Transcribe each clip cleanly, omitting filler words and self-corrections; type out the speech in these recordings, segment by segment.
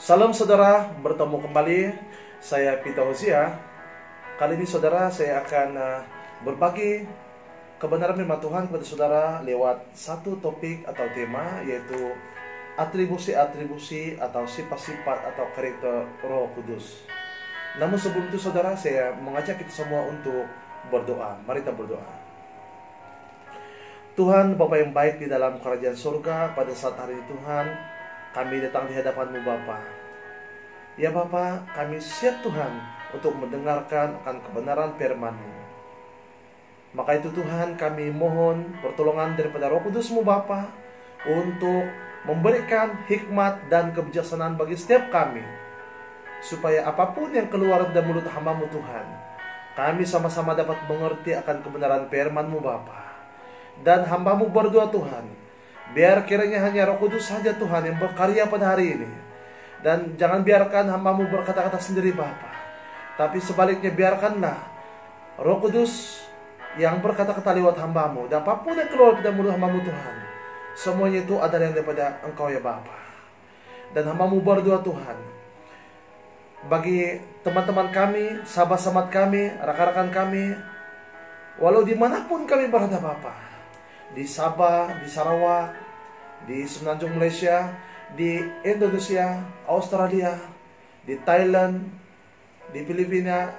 Salam saudara, bertemu kembali. Saya Pita Hosea. Kali ini saudara, saya akan berbagi kebenaran firman Tuhan kepada saudara lewat satu topik atau tema, yaitu atribusi-atribusi atau sifat-sifat atau karakter Roh Kudus. Namun sebelum itu saudara, saya mengajak kita semua untuk berdoa. Mari kita berdoa. Tuhan Bapa yang baik di dalam kerajaan surga, pada saat hari ini Tuhan, kami datang di hadapan-Mu Bapa. Ya Bapa, kami siap Tuhan untuk mendengarkan akan kebenaran firman-Mu. Maka itu Tuhan, kami mohon pertolongan daripada Roh Kudus-Mu Bapa untuk memberikan hikmat dan kebijaksanaan bagi setiap kami, supaya apapun yang keluar dari mulut hamba-Mu Tuhan, kami sama-sama dapat mengerti akan kebenaran firman-Mu Bapa. Dan hamba-Mu berdoa Tuhan, biar kiranya hanya Roh Kudus saja Tuhan yang berkarya pada hari ini. Dan jangan biarkan hamba-Mu berkata-kata sendiri Bapa, tapi sebaliknya biarkanlah Roh Kudus yang berkata-kata lewat hamba-Mu. Dan apapun yang keluar dari mulut hamba-Mu Tuhan, semuanya itu adalah yang daripada Engkau ya Bapa. Dan hamba-Mu berdoa Tuhan, bagi teman-teman kami, sahabat-sahabat kami, rekan-rekan kami, walau dimanapun kami berada Bapa, di Sabah, di Sarawak, di Semenanjung Malaysia, di Indonesia, Australia, di Thailand, di Filipina,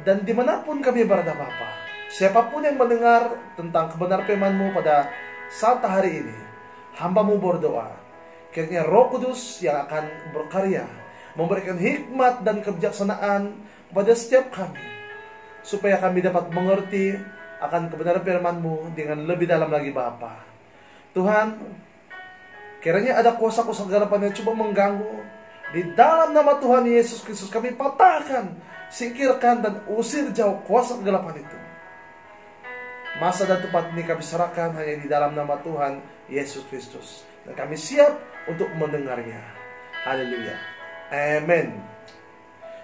dan dimanapun kami berada Bapa. Siapapun yang mendengar tentang kebenaran firman-Mu pada saat hari ini, hamba-Mu berdoa, kiranya Roh Kudus yang akan berkarya, memberikan hikmat dan kebijaksanaan kepada setiap kami, supaya kami dapat mengerti akan kebenaran firman-Mu dengan lebih dalam lagi Bapa. Tuhan, kiranya ada kuasa-kuasa kegelapan yang coba mengganggu, di dalam nama Tuhan Yesus Kristus kami patahkan, singkirkan dan usir jauh kuasa kegelapan itu. Masa dan tempat ini kami serahkan hanya di dalam nama Tuhan Yesus Kristus, dan kami siap untuk mendengarnya. Haleluya, amin.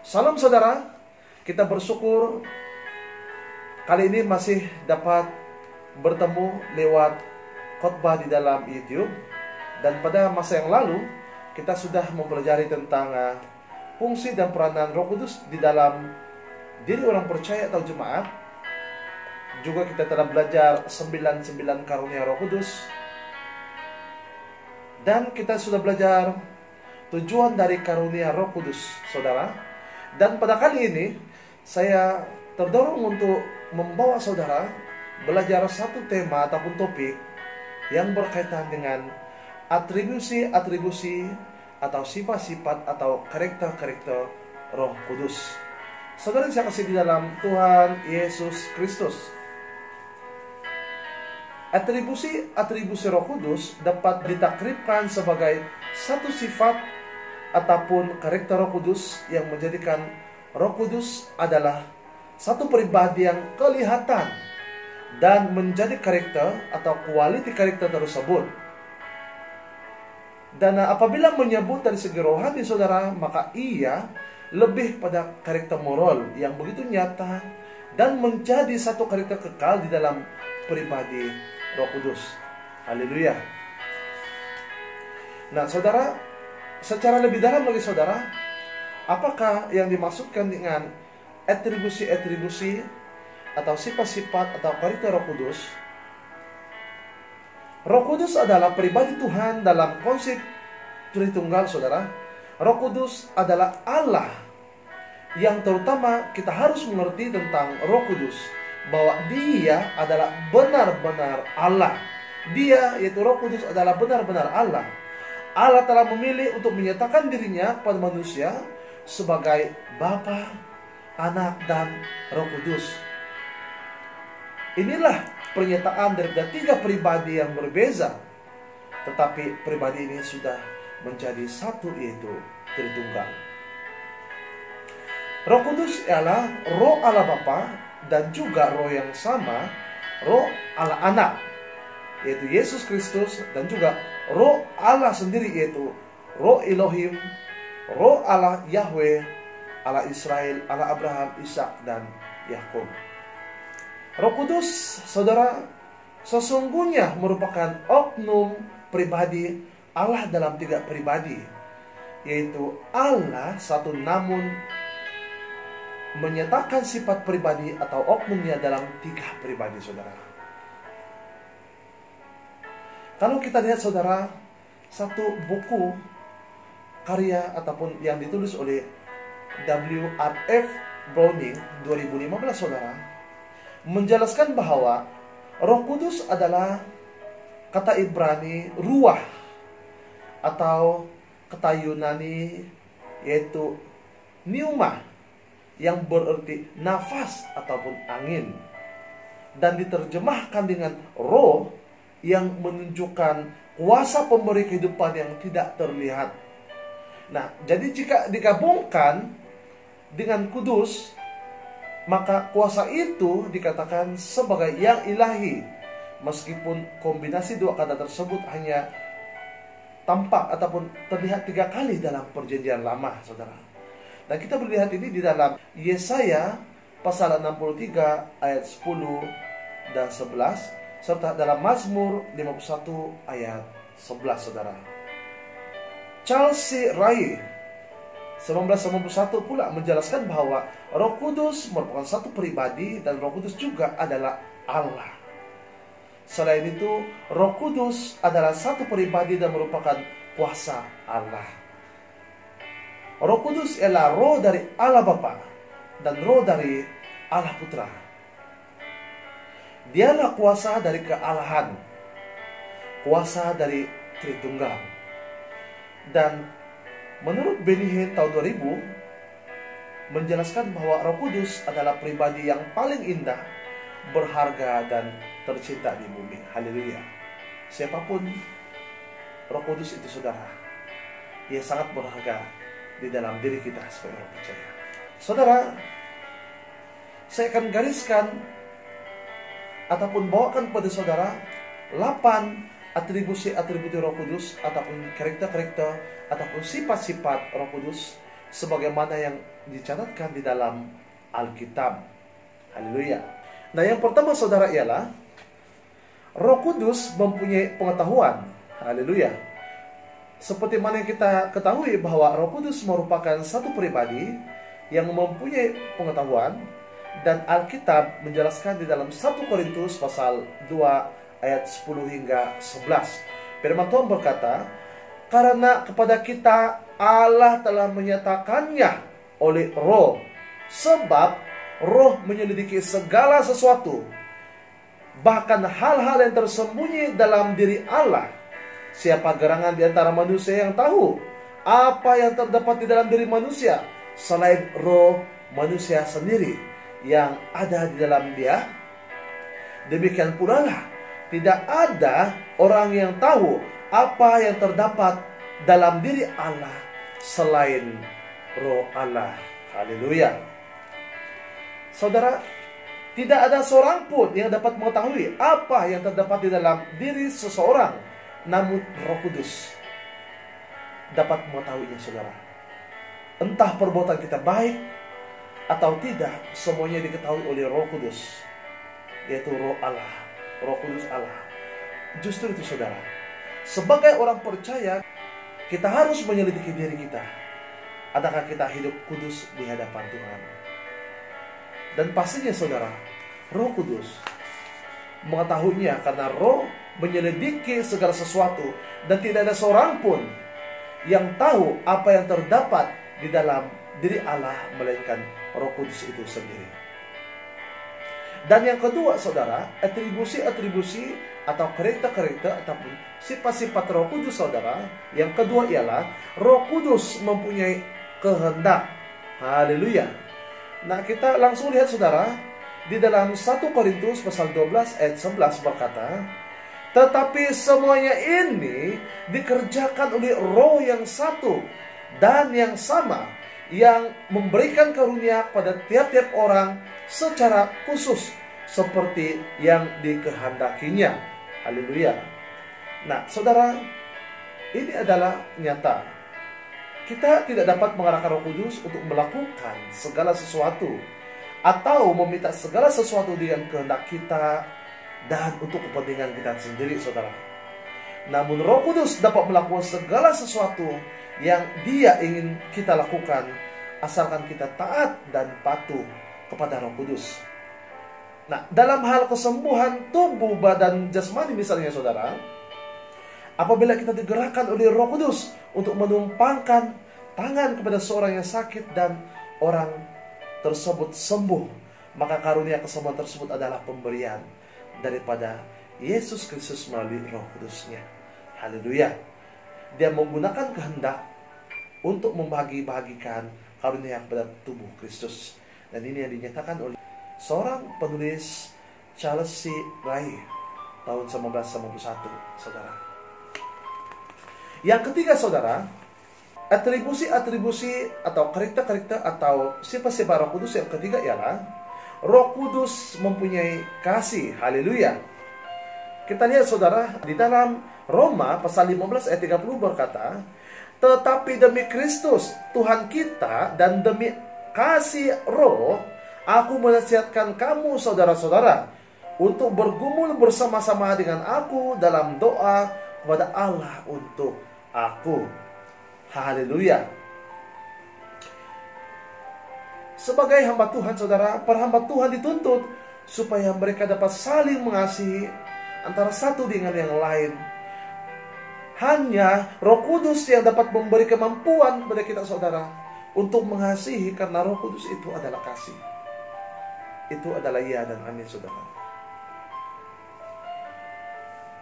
Salam saudara, kita bersyukur kali ini masih dapat bertemu lewat khotbah di dalam YouTube. Dan pada masa yang lalu kita sudah mempelajari tentang fungsi dan peranan Roh Kudus di dalam diri orang percaya atau jemaat. Juga kita telah belajar 99 karunia Roh Kudus. Dan kita sudah belajar tujuan dari karunia Roh Kudus, saudara. Dan pada kali ini saya terdorong untuk membawa saudara belajar satu tema ataupun topik yang berkaitan dengan atribusi-atribusi atau sifat-sifat atau karakter-karakter Roh Kudus. Saudara yang saya kasih di dalam Tuhan Yesus Kristus, atribusi-atribusi Roh Kudus dapat ditakribkan sebagai satu sifat ataupun karakter Roh Kudus yang menjadikan Roh Kudus adalah satu pribadi yang kelihatan dan menjadi karakter atau kualiti karakter tersebut. Dan apabila menyebut dari segi rohani saudara, maka ia lebih pada karakter moral yang begitu nyata dan menjadi satu karakter kekal di dalam pribadi Roh Kudus. Haleluya. Nah saudara, secara lebih dalam lagi saudara, apakah yang dimaksudkan dengan atribusi-atribusi atau sifat-sifat atau karakter Roh Kudus? Roh Kudus adalah pribadi Tuhan dalam konsep Tritunggal saudara. Roh Kudus adalah Allah. Yang terutama kita harus mengerti tentang Roh Kudus, bahwa Dia adalah benar-benar Allah. Dia, yaitu Roh Kudus, adalah benar-benar Allah. Allah telah memilih untuk menyatakan dirinya kepada manusia sebagai Bapa, Anak, dan Roh Kudus. Inilah pernyataan daripada tiga pribadi yang berbeza, tetapi pribadi ini sudah menjadi satu, yaitu Tritunggal. Roh Kudus ialah Roh Allah Bapa dan juga Roh yang sama, Roh Allah Anak, yaitu Yesus Kristus, dan juga Roh Allah sendiri, yaitu Roh Elohim, Roh Allah Yahweh, Allah Israel, Allah Abraham, Ishak, dan Yakub. Roh Kudus, saudara, sesungguhnya merupakan oknum pribadi Allah dalam tiga pribadi. yaitu Allah satu namun menyatakan sifat pribadi atau oknumnya dalam 3 pribadi, saudara. Kalau kita lihat, saudara, satu buku karya ataupun yang ditulis oleh W.R.F. Browning 2015, saudara, menjelaskan bahwa Roh Kudus adalah kata Ibrani ruah atau kata Yunani yaitu pneuma yang berarti nafas ataupun angin, dan diterjemahkan dengan roh yang menunjukkan kuasa pemberi kehidupan yang tidak terlihat. Nah, jadi jika digabungkan dengan kudus, maka kuasa itu dikatakan sebagai yang ilahi, meskipun kombinasi 2 kata tersebut hanya tampak ataupun terlihat 3 kali dalam perjanjian lama, saudara. Dan kita melihat ini di dalam Yesaya pasal 63 ayat 10 dan 11, serta dalam Mazmur 51 ayat 11, saudara. Charles C. Ray 1991 pula menjelaskan bahwa Roh Kudus merupakan satu pribadi dan Roh Kudus juga adalah Allah. Selain itu, Roh Kudus adalah satu pribadi dan merupakan kuasa Allah. Roh Kudus ialah roh dari Allah Bapa dan roh dari Allah Putra. Dialah kuasa dari kealahan, kuasa dari Tritunggal. Dan menurut Benny Hinn tahun 2000 menjelaskan bahwa Roh Kudus adalah pribadi yang paling indah, berharga dan tercinta di bumi. Haleluya. Siapapun Roh Kudus itu, saudara, ia sangat berharga di dalam diri kita sebagai orang percaya. Saudara, saya akan gariskan ataupun bawakan pada saudara 8 atribusi-atribusi Roh Kudus ataupun karakter-karakter ataupun sifat-sifat Roh Kudus sebagaimana yang dicatatkan di dalam Alkitab. Haleluya. Nah, yang pertama, saudara, ialah Roh Kudus mempunyai pengetahuan. Haleluya. Seperti mana yang kita ketahui bahwa Roh Kudus merupakan satu pribadi yang mempunyai pengetahuan, dan Alkitab menjelaskan di dalam 1 Korintus pasal 2 ayat 10 hingga 11. Firman Tuhan berkata, "Karena kepada kita Allah telah menyatakannya oleh Roh, sebab Roh menyelidiki segala sesuatu, bahkan hal-hal yang tersembunyi dalam diri Allah. Siapa gerangan di antara manusia yang tahu apa yang terdapat di dalam diri manusia selain roh manusia sendiri yang ada di dalam dia? Demikian pula lah, tidak ada orang yang tahu apa yang terdapat dalam diri Allah selain roh Allah." Haleluya. Saudara, tidak ada seorang pun yang dapat mengetahui apa yang terdapat di dalam diri seseorang, namun Roh Kudus dapat mengetahuinya, saudara. Entah perbuatan kita baik atau tidak, semuanya diketahui oleh Roh Kudus, yaitu Roh Allah, Roh Kudus Allah. Justru itu, saudara, sebagai orang percaya, kita harus menyelidiki diri kita. Adakah kita hidup kudus di hadapan Tuhan? Dan pastinya, saudara, Roh Kudus mengetahuinya, karena Roh menyelidiki segala sesuatu, dan tidak ada seorang pun yang tahu apa yang terdapat di dalam diri Allah melainkan Roh Kudus itu sendiri. Dan yang kedua, saudara, atribusi-atribusi atau karakter-karakter ataupun sifat-sifat Roh Kudus, saudara, yang kedua ialah Roh Kudus mempunyai kehendak. Haleluya. Nah, kita langsung lihat, saudara, di dalam 1 Korintus pasal 12 ayat 11 berkata, "Tetapi semuanya ini dikerjakan oleh Roh yang satu dan yang sama, yang memberikan karunia pada tiap-tiap orang secara khusus seperti yang dikehendakinya." Haleluya. Nah, saudara, ini adalah nyata. Kita tidak dapat mengarahkan Roh Kudus untuk melakukan segala sesuatu atau meminta segala sesuatu dengan kehendak kita dan untuk kepentingan kita sendiri, saudara. Namun Roh Kudus dapat melakukan segala sesuatu yang Dia ingin kita lakukan, asalkan kita taat dan patuh kepada Roh Kudus. Nah, dalam hal kesembuhan tubuh, badan, jasmani misalnya saudara, apabila kita digerakkan oleh Roh Kudus untuk menumpangkan tangan kepada seorang yang sakit dan orang tersebut sembuh, maka karunia kesembuhan tersebut adalah pemberian daripada Yesus Kristus melalui Roh Kudus-Nya. Haleluya. Dia menggunakan kehendak untuk membagi-bagikan karunia kepada tubuh Kristus. Dan ini yang dinyatakan oleh seorang penulis, Charles C. Ray, tahun 1991, saudara. Yang ketiga, saudara, atribusi-atribusi atau karakter-karakter atau sifat-sifat Roh Kudus yang ketiga ialah Roh Kudus mempunyai kasih. Haleluya. Kita lihat saudara, di dalam Roma pasal 15 ayat 30 berkata, tetapi demi Kristus Tuhan kita dan demi kasih Roh, aku menasihatkan kamu saudara-saudara untuk bergumul bersama-sama dengan aku dalam doa kepada Allah untuk aku. Haleluya. Sebagai hamba Tuhan, saudara, para hamba Tuhan dituntut supaya mereka dapat saling mengasihi antara satu dengan yang lain. Hanya Roh Kudus yang dapat memberi kemampuan kepada kita, saudara, untuk mengasihi, karena Roh Kudus itu adalah kasih. Itu adalah ya dan amin, saudara.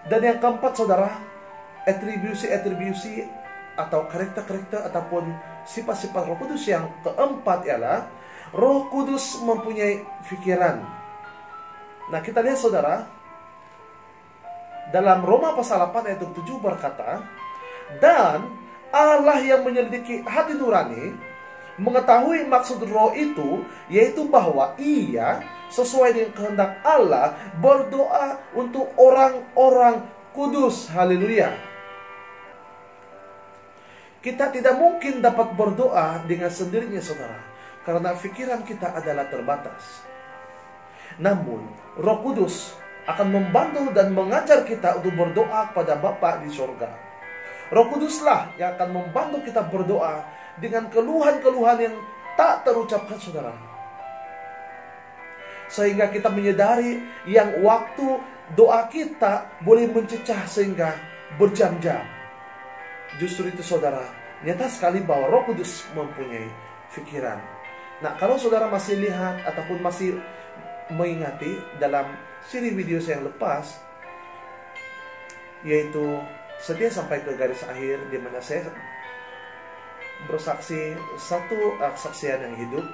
Dan yang keempat, saudara, atribusi-atribusi atau karakter-karakter ataupun sifat-sifat Roh Kudus yang keempat ialah Roh Kudus mempunyai pikiran. Nah, kita lihat saudara, dalam Roma pasal 8 ayat 7 berkata, dan Allah yang menyelidiki hati nurani mengetahui maksud Roh itu, yaitu bahwa Ia sesuai dengan kehendak Allah berdoa untuk orang-orang kudus. Haleluya. Kita tidak mungkin dapat berdoa dengan sendirinya, saudara, karena pikiran kita adalah terbatas. Namun Roh Kudus akan membantu dan mengajar kita untuk berdoa kepada Bapa di surga. Roh Kuduslah yang akan membantu kita berdoa dengan keluhan-keluhan yang tak terucapkan, saudara, sehingga kita menyadari yang waktu doa kita boleh mencecah sehingga berjam-jam. Justru itu, saudara, nyata sekali bahwa Roh Kudus mempunyai pikiran. Nah, kalau saudara masih lihat ataupun masih mengingati dalam siri video saya yang lepas, yaitu setia sampai ke garis akhir, di mana saya bersaksi satu kesaksian yang hidup